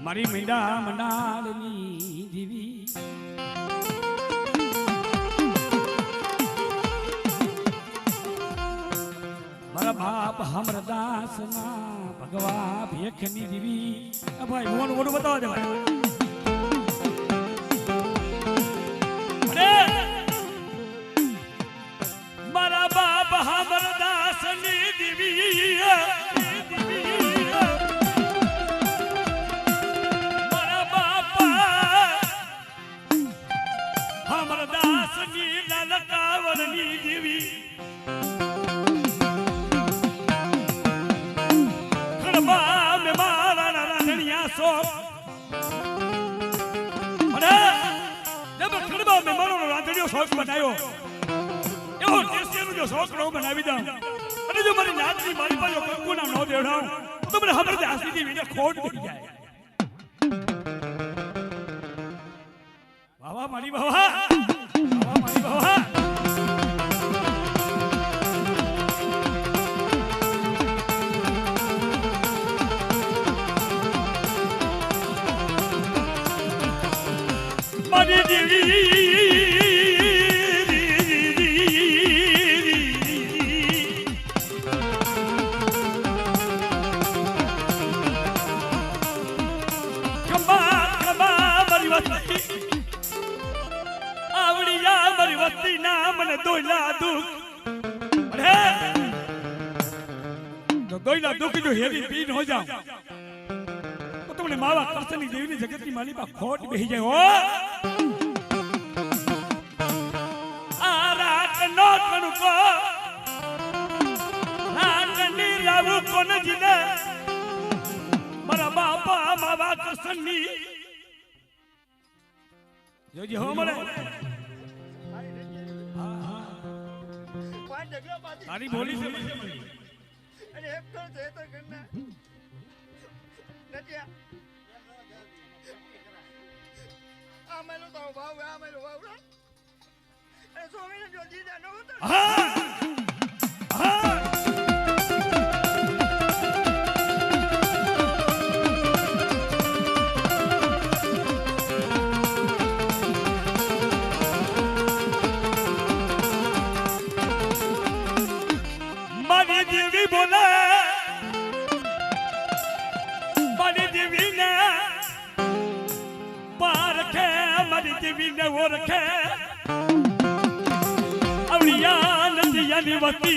મારી મીંડા મનાળની દીવી મારા બાપ હમરદાસ ના ભગવા ભેખની દીવી ભાઈ મોનું મોનું બતાવો દે ભાઈ મારા બાપ હમરદાસ ની દીવી શોખ બનાવ્યો એવો કેસરીનો જો શોખ નો બનાવી દઉં અને જો મારી નાતની મારી પાસે કંકુના નો દેવડાવું તો મને ખબર છે આ સીધી વિને ખોટ પડી જાય વાહ મારી વાહ મારી વાહ મારી દેવી દોઈલા દુઃખ જો હેરી પીન હો જાઉં તો તમને માવા કરસની દેવીની જગતની માલી પા ખોટ બેહી જાય હો આ રાત નો તણકો રાતની રાવ કોન જીને મારા બાપા માવા કરસની જોજી હો મળે તારી બોલી છે અરે એક તો છે તો કરના નટિયા આ મેલો તો ભાવ અરે સોમીને જો દીધા નો તો रखे अवलिया नदिया निवती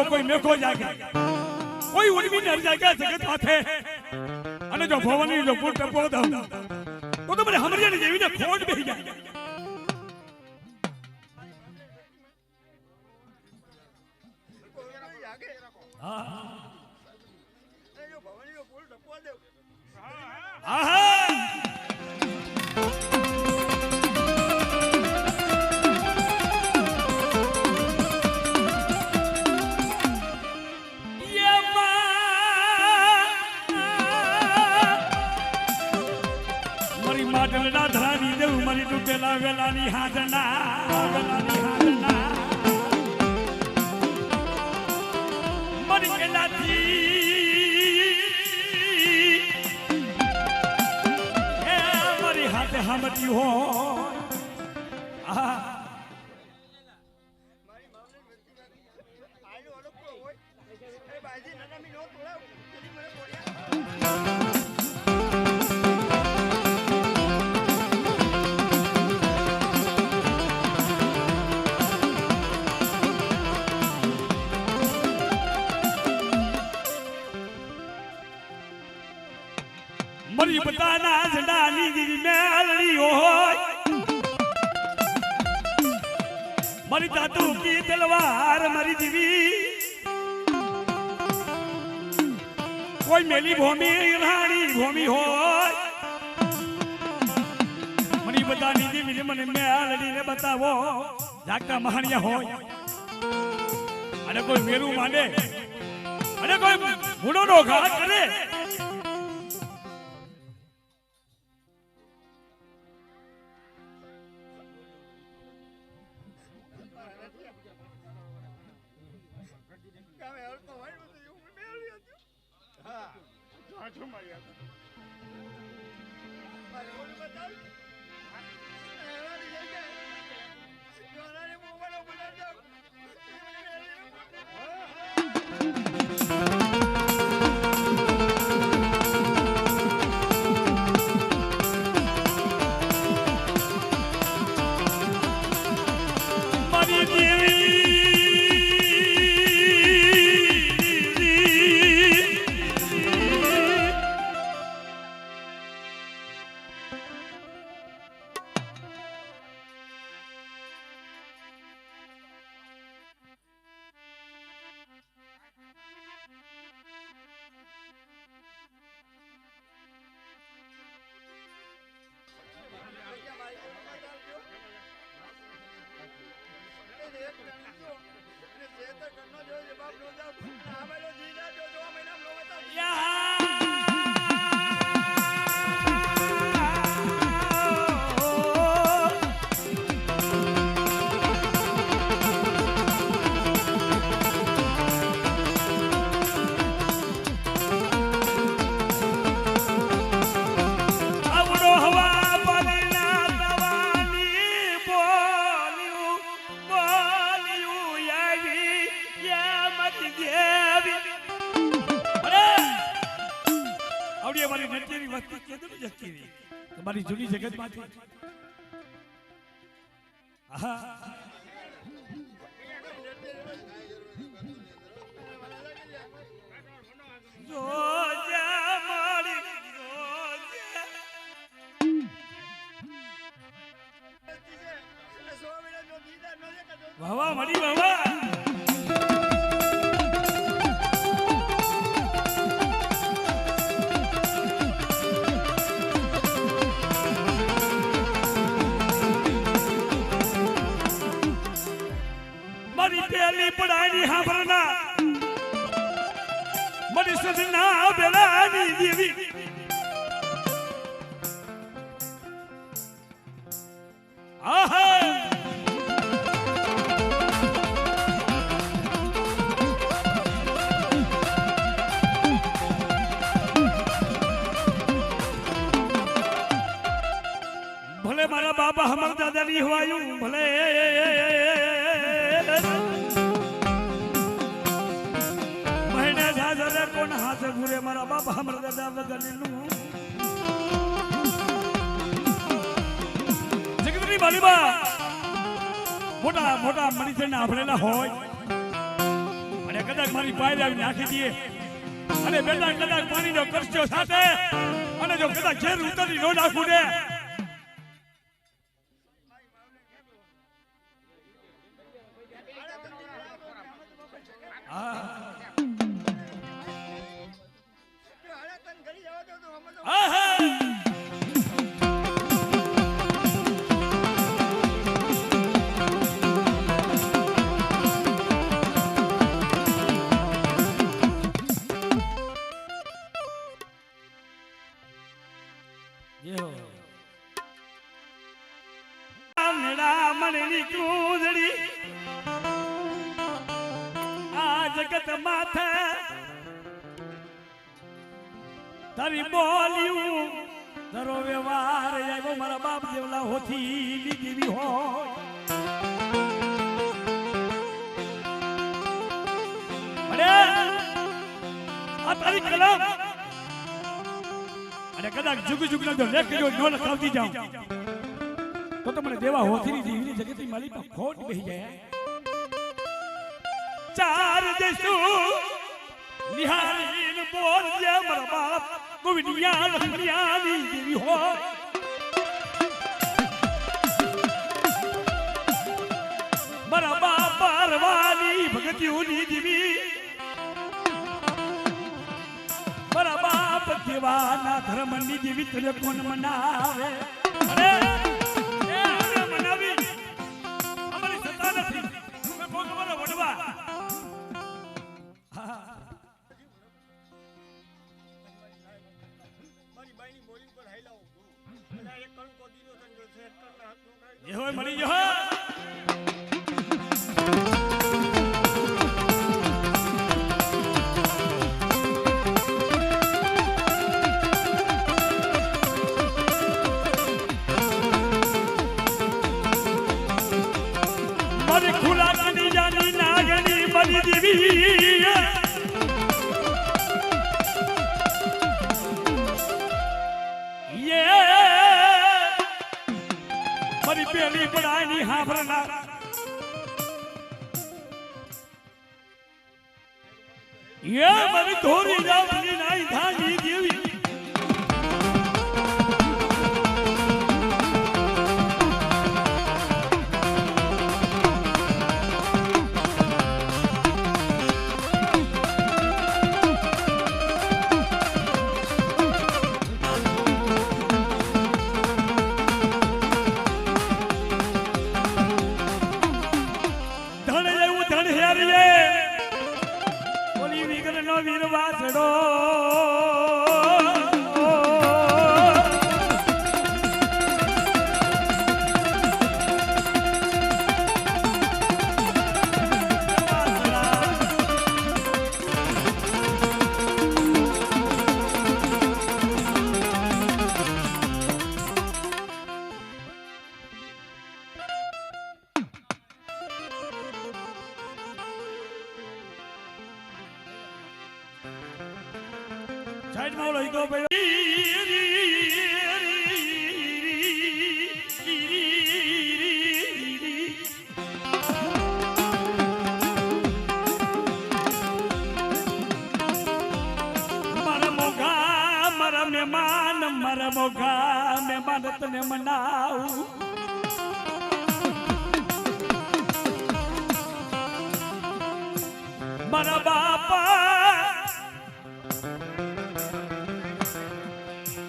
कोई मेको जाके कोई उर्मी नर जाके जगत माथे अने जो भवानी जो पुट पोदा तो मेरे हमरिया ने जेवी ने खोट बेही जाए हां अरे जो भवानी जो पुट टपो दे हां માડલના ધરાની દેવ મારી તૂટેલા વેલાની હાજના મરી ગયેલાથી એ મારી હાથે હામતી હો આ મારી માવલે આયો અલગ હોય એ બાજી નનામી નો તોડાવ તેની મને પોડિયા મારી બધાના ઝંડાની દીવી મેલડી હોય મારી તાતુ કી તલવાર મારી દીવી કોઈ મેલી ભૂમિ રાણી ભૂમિ હોય મારી બધાની દીવી મને મેલડીને બતાવો જાગતા મહાણિયા હોય અને કોઈ મેરું માંડે અને કોઈ મૂળોનો ઘા કરે કામે હલતો હોય ને તો એવું મેળવી હતું. હા સાચું મારી વાત. મારે ઓલું બતાવ્યું. હેરાની થઈ જાય. જોનારી મોબાઈલ બોલાવી જાવ. મારી દેવી તમારી જૂની જગત માંથી વાહ મળી વાહ પેલી પડાની હાંભળના મરી સદના બેલાની દેવી આહા ભલે મારા બાબા હમર દાદાની હવાયું ભલે કોણ હાથે ભૂરે મારા બાપા હમર દાદા વગરનું જગતની બાલીબા મોટા મોટા મણીસરના આભળેલા હોય અને કદાચ મારી પાયરે આવી નાખી દઈએ અને બેટા કદાચ પાણીનો કરસ્યો સાથે અને જો કદાચ ઘેર ઉતરી નો નાખું ને જગત માથે તારી બોલ્યું તારો વ્યવહાર આવ્યો મારા બાપ જેવલા હોથી લીધી હોય અરે આ તારી કલમ અને કદાચ જુગ જુગના જો લેખ જો નો લખાવતી જાઉં તો તમને દેવા હોથી લીધી જગતની માલિક ખોટ બેહી જાય ચાર જઈશું નિહારીન બોલ જે મારા બાપ ગોવિંદિયા લખમણિયાની દેવી હોય મારા બાપ પરવાની ભગતીઓની દેવી મારા બાપ દેવાના ધર્મની દેવી તને કોણ મનાવે અરે એ આને મનાવી અમારી સત્તા નથી તમે કોણ અમારા વડવા મારી બાઈની મોરી પર હાઈલાઓ અને એક કણકો દીધો તને સેટ કરના હાથ નો ખાઈ એ હોય મળી જો મારી ખુલાની જાની નાગની મરી દેવી મારી પેલી પડાની હાંભળના મારી ધોરી જાવની નાઈ ધાની દેવી વીરવાસડો સાઈડ માં લઈ ગયો ભાઈ મારા મોગા મહેમાન તને મનાવું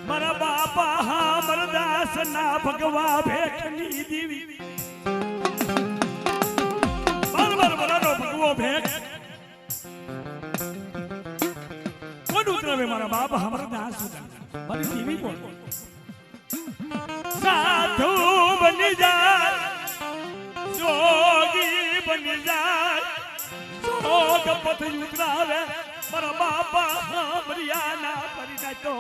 મારા બાપા હા મરદાસ ના ભગવા ભેટની દેવી બરાબર ભગવો ભેટ કોણ ઉતરવે મારા બાપા અમરદાસ મારી દેવી કોણ સાધુ બની જાય જોગી બની જાય જોગ પથ ઉતરાવે મારા બાપા હમરિયાના પરી જાય તો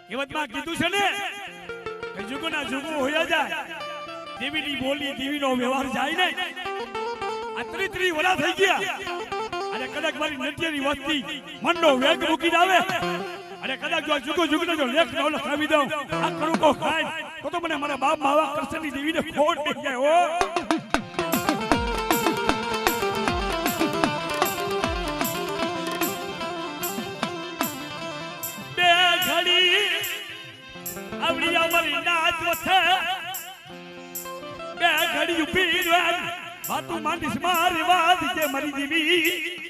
કહેવતમાં કીધું છે ને કે જુગના જુગો હોયા જાય દેવીની બોલી દેવીનો વ્યવહાર જાય નહીં આ 33 વરા થઈ ગયા અને કદાચ મારી નૃત્યની વસ્તી મનનો વેગ મૂકી આવે અને કદાચ જો જુગો જુગનો જો લેખ ન લખાવી દઉં આ કરું કો ખાય તો મને મારા બાપ માવા કૃષ્ણની દેવીને ખોટ થઈ જાય ઓ મરી નાચ વસે બે ઘડી ઉભી રહે વાતું માંડીશ મારી વાત કે મરી દીવી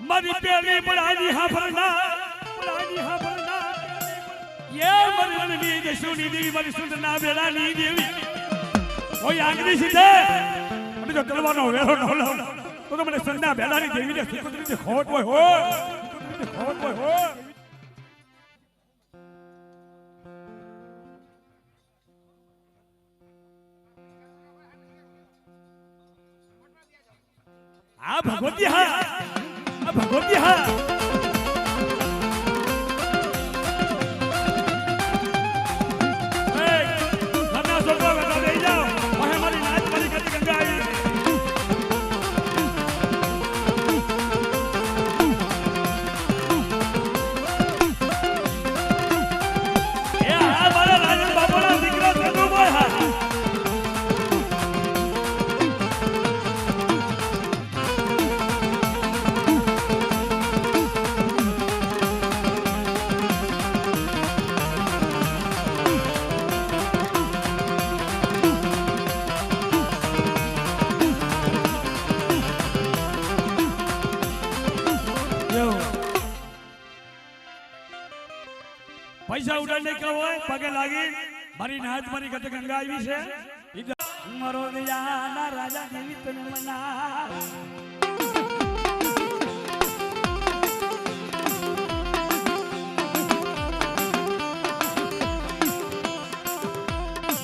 મારી પેલી બડાની હાફરના ये मरवन नी जशुनी देवी मारी सुंदरना बेलानी देवी ओय आंगली सीधे મને જો તલવાનો વેરો ન લાવ તો મને સંના બેલાની દેવીને સુકુતરી ખોટ હોય ખોટ હોય આ ભગવતી હા પૈસા ઉડાડને કહો પગે લાગી મારી નાચ મારી ગત ગંગા આવી છે મારો દયાના રાજા દેવી તને મના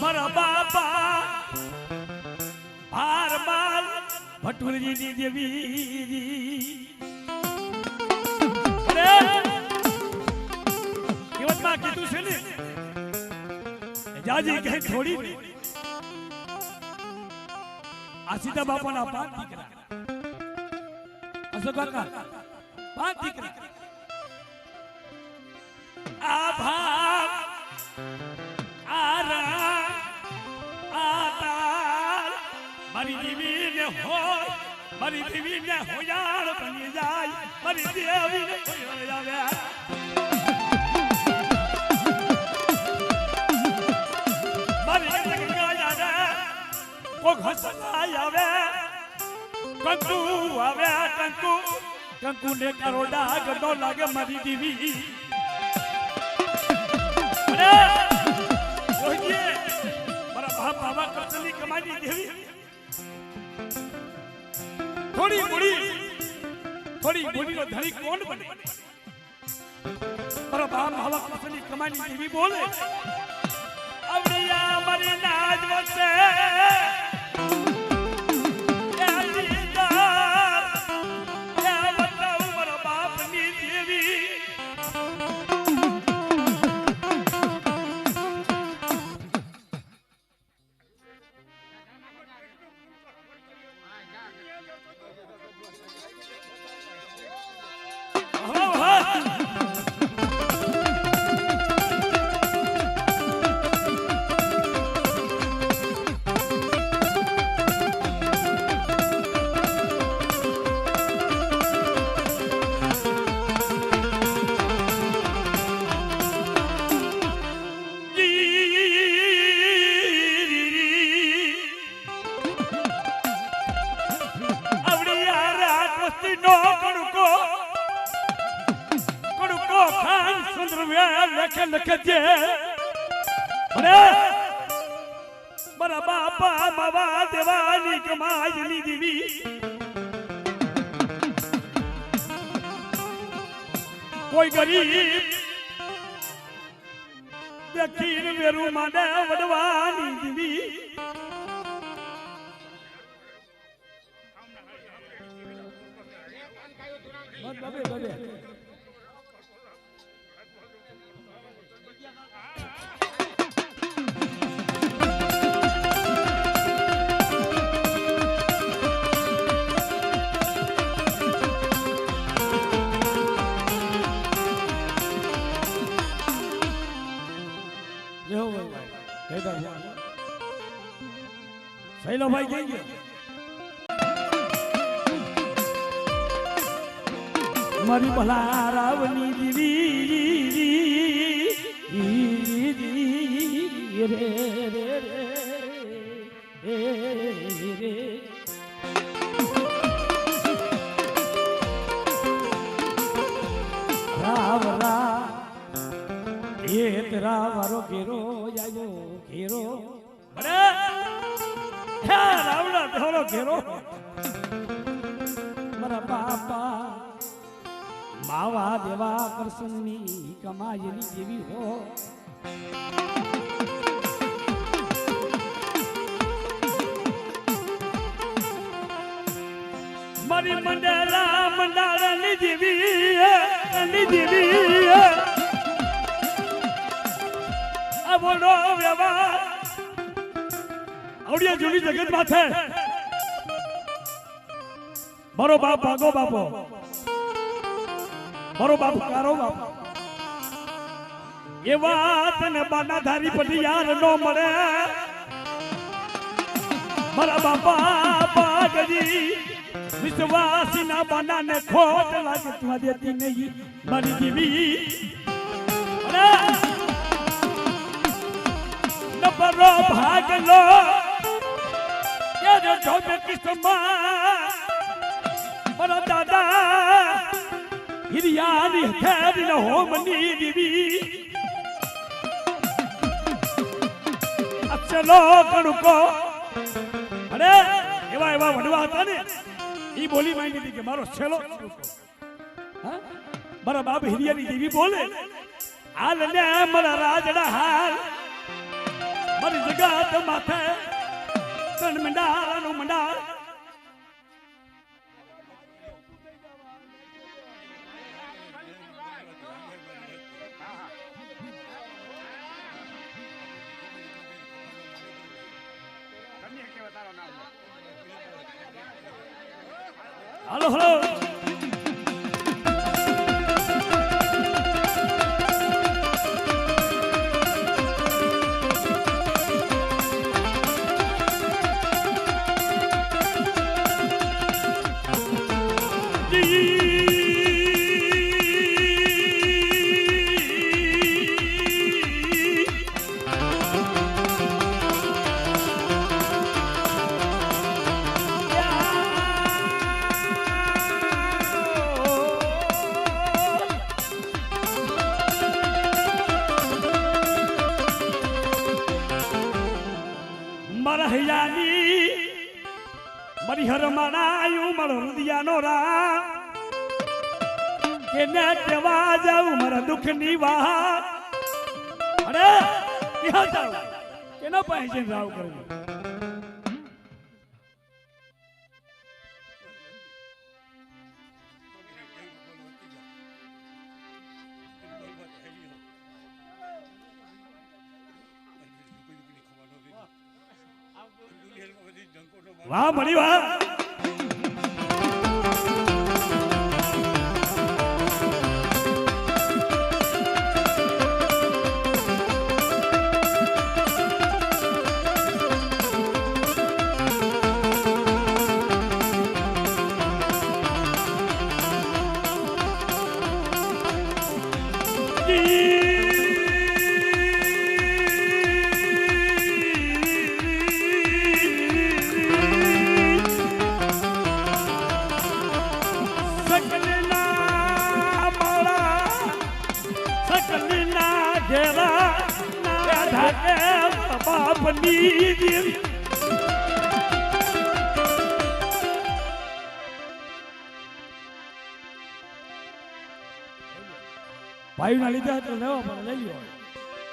મારા બાપા ભાર બાલ ભટુરજીની દેવી કીધું છે ને જાજી કઈ થોડી આ સીતા બાપાના 5 દીકરા અશોક કાકા 5 દીકરા આ ભાગ આ રા આ તાલ મારી દેવીને હોય મારી દેવીને હોયાળ બની જાય મારી દેવીને હોયાળ આવે કો ઘસનાય આવે કંકુ આવે કંકુ ને કરોડા ગડો લાગે મારી દેવી અરે ઓય મારા બાપ બાબા કતલી કમાની દેવી થોડી બોલી નો ધણી કોણ બને મારા બાપ બાબા કતલી કમાની દેવી બોલે અવડિયા મારી નાજ વસે વે લખે લખજે અરે મારા બાપા બાબા દેવાની કમાઈની દીવી કોઈ ગરીબ દક્ષિણ વેરું માંડે વડવાની દીવી સહેલો ભાઈ કઈ ગયો મારી ભલા રાવની દીવી રે રે રે રાવ રા એ તેરા વારો ઘેરો આયો ઘેરો અરે હે રાવણા તેરો ઘેરો મારા બાપા માવા દેવા કરશનની કમાયેલી જેવી હો મારી મંડળા મંડાળની દેવી આ બોલો વ્યવહાર આવડિયા જૂની જગત માં છે મારો બાપ ભાગો બાપો મારો બાપ કારો બાપ એ વાત ને બાનાધારી પછી યાર નો મળે મારા બાપા બાગજી વિશ્વાસી ના બાના ને ખોટ લાગે તું દેતી નહીં મારી દીવી નબરો ભાગલો એ જો કિસ્મત મારા દાદા હિરિયાની હથેરી ન હોમની દીવી અચલો કણકો અરે એવા વડવા હતા ને ઈ બોલી માંડી હતી કે મારો છેલો હા મારા બાપ હિરિયાની દેવી બોલે હાલ ને મારા રાજડા હાલ મારી જગત માથે તન મંડાળનું મંડાળ હાલો હાલો મારી હરમાણાયું મારો હૃદયાનો રા કેને કેવા જાઉં મારા દુઃખની વાત અરે ક્યાં જાઉં કેના પાસે રાવ કરવું વાહ મળી વાહ ઘેરા ના ધાકે બાપની દેવી ભાઈના લીધા તો લેવા પણ લઈ લ્યો